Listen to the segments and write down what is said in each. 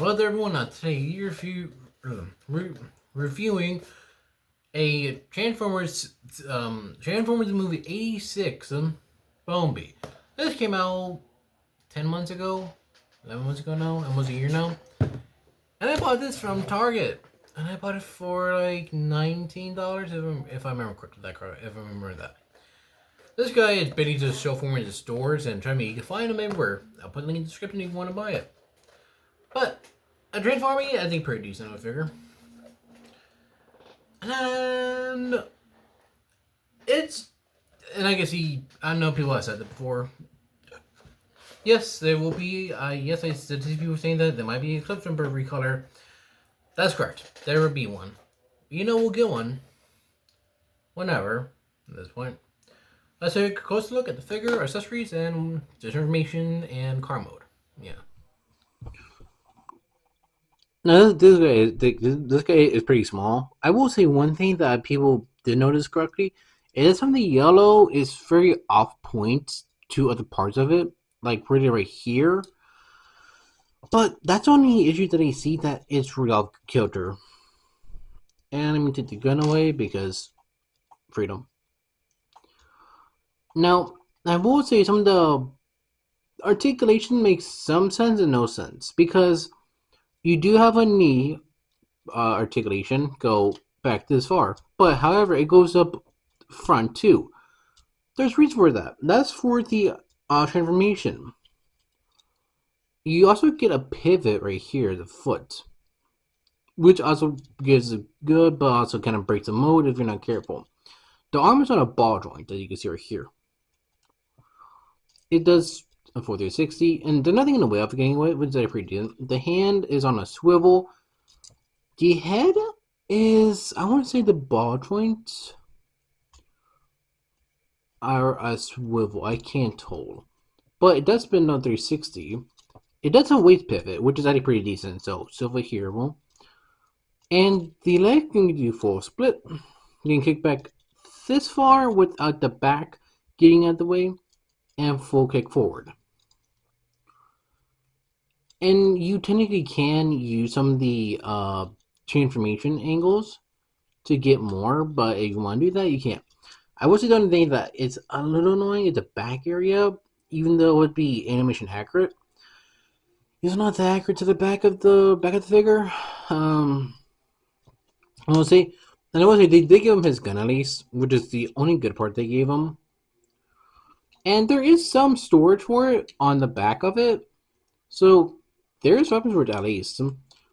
Well, there, everyone. Today reviewing a Transformers movie '86, Bumblebee. This came out 10 months ago, 11 months ago now, almost a year now. And I bought this from Target, and I bought it for like $19 if I remember correctly. If I remember that. This guy is bidding to show for me in the stores, and try me. You can find them everywhere. I'll put a link in the description if you want to buy it. But a Transformer, I think pretty decent, I figure. And it's, and I guess I know people have said that before. Yes, there will be, yes, I said people saying that there might be a clip from Burberry color. That's correct. There will be one. We'll get one. Whenever, at this point. Let's take a closer look at the figure, accessories, and information and car mode. Yeah. Now this guy is pretty small. I will say one thing that people did notice correctly is some of the yellow is very off point to other parts of it, like really right here. But that's the only issue that I see that it's really off kilter. And I'm gonna take the gun away because freedom. Now I will say some of the articulation makes some sense and no sense because you do have a knee articulation go back this far, but however it goes up front too. There's reason for that. That's for the transformation. You also get a pivot right here, the foot, which also gives a good, but also kind of breaks the mode if you're not careful. The arm is on a ball joint that you can see right here. It does a 4360, and there's nothing in the way of getting away, which is pretty decent. The hand is on a swivel. The head is, I want to say the ball joints are a swivel. I can't tell. But it does spin on 360. It does have a waist pivot, which is actually pretty decent. So, swivel here. And the leg can do full split. You can kick back this far without the back getting out of the way. And full kick forward. And you technically can use some of the transformation angles to get more, but if you want to do that, you can't. I would say the only thing that it's a little annoying is the back area, even though it would be animation accurate. It's not that accurate to the back of the figure. I will say they did give him his gun at least, which is the only good part they gave him. And there is some storage for it on the back of it. So there is weapons for it at least.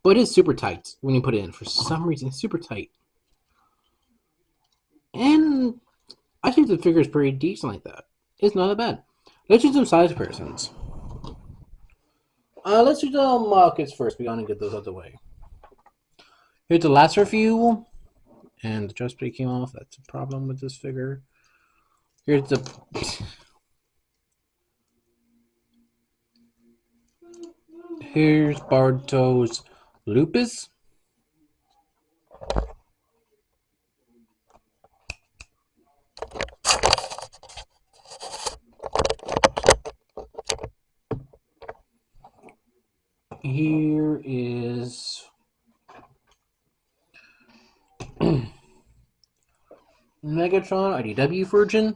But it's super tight when you put it in. For some reason, it's super tight. And I think the figure is pretty decent like that. It's not that bad. Let's do some size comparisons. Let's do the model kits first. We gotta get those out of the way. Here's the last review. And the chest plate came off. That's a problem with this figure. Here's the... Here's Barto's Lupus. Here is Megatron IDW version,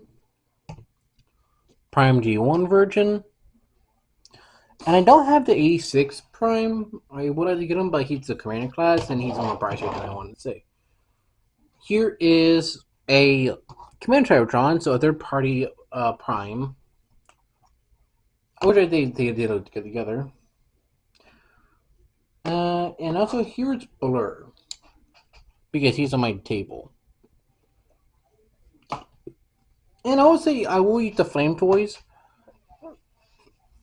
Prime G1 version, and I don't have the 86 Prime. I would like to get him, but he's a Commander class, and he's more pricier than I wanted to say. Here is a Commander Cybertron, so a third-party Prime. I wish they did it together. And also here's Blur, because he's on my table. And I will say I will use the Flame Toys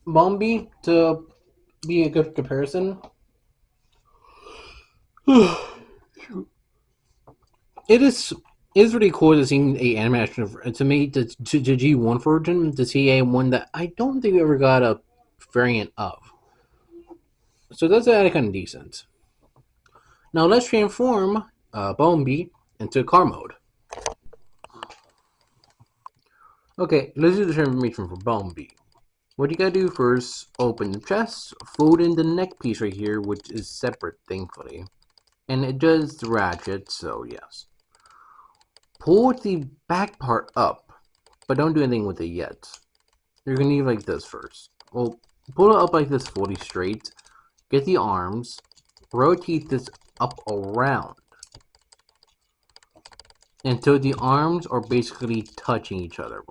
Bumblebee to be a good comparison. It is really cool to see a animation to me the G1 version, to see a one that I don't think we ever got a variant of. So that's kind of decent. Now let's transform Bumblebee into car mode. Okay, let's do the transformation for Bumblebee. What you gotta do first, open the chest, fold in the neck piece right here, which is separate, thankfully. And it does ratchet, so yes. Pull the back part up, but don't do anything with it yet. You're gonna need like this first. Well, pull it up like this, fully straight. Get the arms, rotate this up around until the arms are basically touching each other.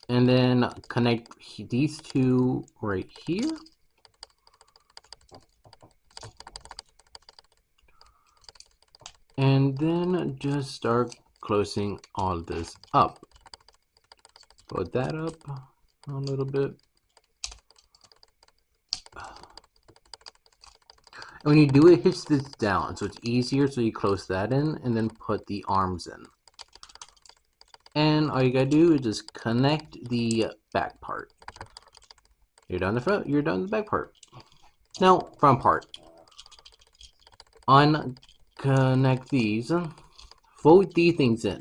And then connect these two right here. And then just start closing all this up. Put that up a little bit. And when you do it, hit this down, so it's easier, so you close that in, and then put the arms in. And all you gotta do is just connect the back part. You're done the front, you're done the back part. Now, front part. Unconnect these, fold these things in.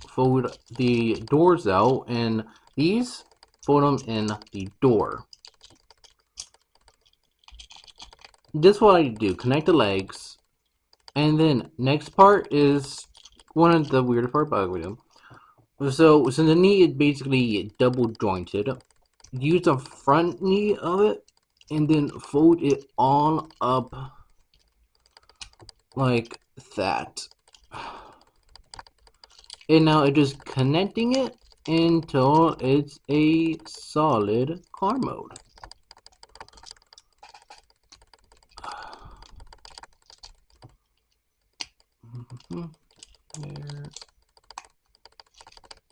Fold the doors out, and these, fold them in the door. This is what I do. Connect the legs, and then next part is one of the weirder part, but we do. So the knee is basically double jointed. Use the front knee of it, and then fold it all up like that. And now it's just connecting it until it's a solid car mode. There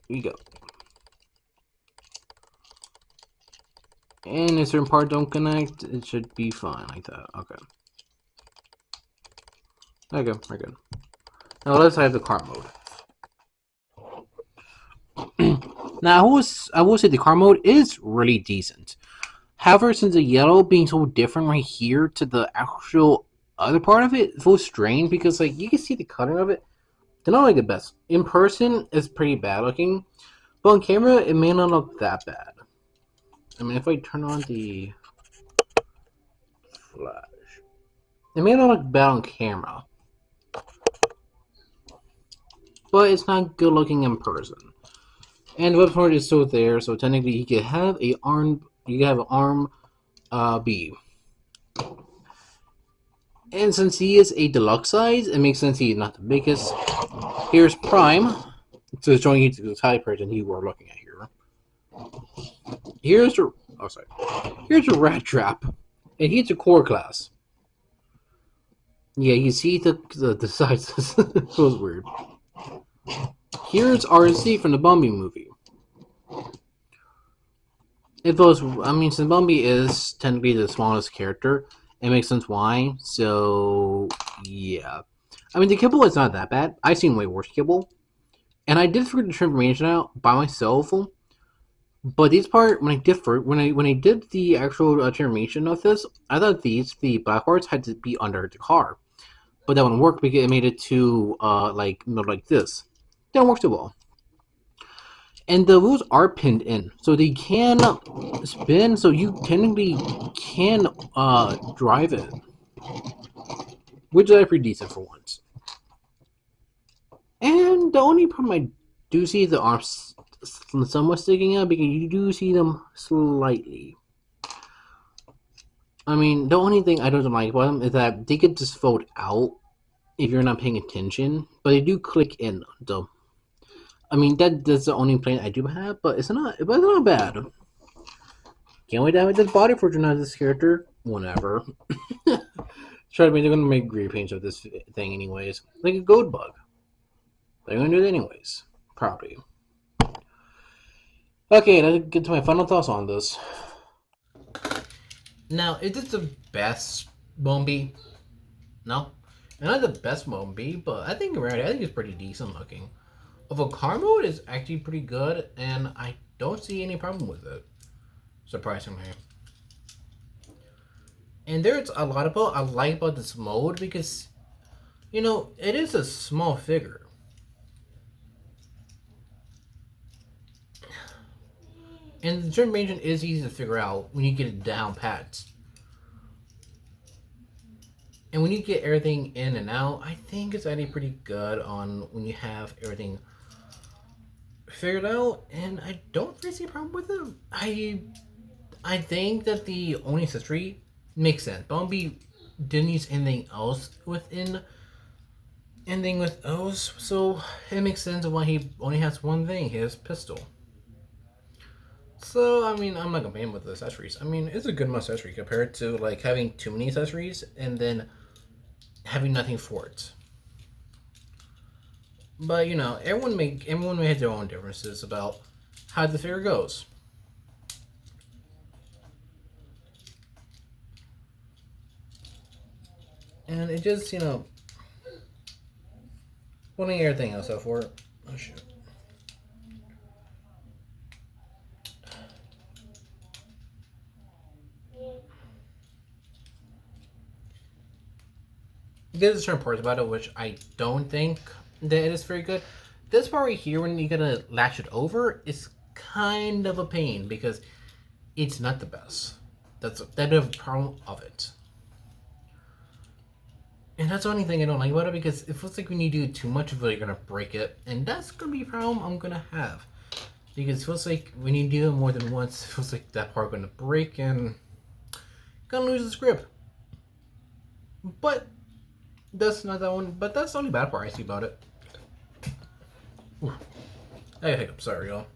we go. And a certain part don't connect, it should be fine like that. Okay. Okay, we're good. Now let's have the car mode. Now I will say the car mode is really decent. However, since the yellow being so different right here to the actual other part of it, it feels strange because like you can see the coloring of it. They're not like the best. In person, it's pretty bad looking, but on camera, it may not look that bad. I mean, if I turn on the flash, it may not look bad on camera, but it's not good looking in person. And the web part is still there, so technically you could have a arm. You can have an arm B. And since he is a deluxe size, it makes sense he's not the biggest. Here's Prime, so showing you the type person you were looking at here. Here's your Here's a Rat Trap, and he's a core class. Yeah, you see the sizes. It was weird. Here's RC from the Bumblebee movie. It was, I mean, since Bumblebee is technically the smallest character, it makes sense why. So yeah, I mean the kibble is not that bad. I've seen way worse kibble, and I did figure the transformation out by myself. But this part, when I did the actual transformation of this, I thought the black parts had to be under the car, but that wouldn't work because it made it too like this. That works too well. And the wheels are pinned in, so they can spin. So you technically can drive it, which is pretty decent for once. And the only problem I do see the arms somewhat sticking out because you do see them slightly. I mean, the only thing I don't like about them is that they could just fold out if you're not paying attention, but they do click in though. I mean, that's the only complaint I do have, but it's not bad. Can't wait to have this body for this character. Whenever. Try to they're gonna make green paints of this thing anyways, like a gold bug. They're gonna do it anyways, probably. Okay, let's get to my final thoughts on this. Now, is this the best Bumblebee? No, not the best Bumblebee, but I think it's pretty decent looking. Of a car mode is actually pretty good, and I don't see any problem with it, surprisingly. And there's a lot about I like about this mode because, you know, it is a small figure. And the information is easy to figure out when you get it down pat. And when you get everything in and out, I think it's actually pretty good on when you have everything figured out. And I don't really see a problem with it. I think that the only accessory makes sense. Bumblebee didn't use anything else within ending with O's, so it makes sense of why he only has one thing, his pistol. So, I mean, I'm not complaining with the accessories. I mean, it's a good accessory compared to, like, having too many accessories and then having nothing for it. But, you know, everyone may have their own differences about how the figure goes. And it just, you know, putting everything else up for it. Oh, shoot. There's certain parts about it which I don't think that it is very good. This part right here, when you gotta latch it over, is kind of a pain because it's not the best. That's the problem of it. And that's the only thing I don't like about it, because it feels like when you do too much of it, you're gonna break it, and that's gonna be a problem I'm gonna have. Because it feels like when you do it more than once, it feels like that part gonna break and gonna lose its grip. But that's not that one. But that's the only bad part I see about it. Ooh. I got hiccups, sorry y'all.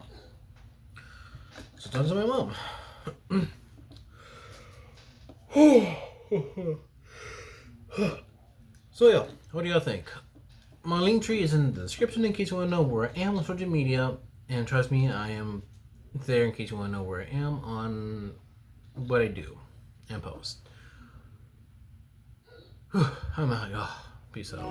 So done to my mom. So yeah, what do y'all think? My link tree is in the description in case you want to know where I am on social media. And trust me, I am there in case you want to know where I am on what I do and post. I'm out, y'all. Peace out.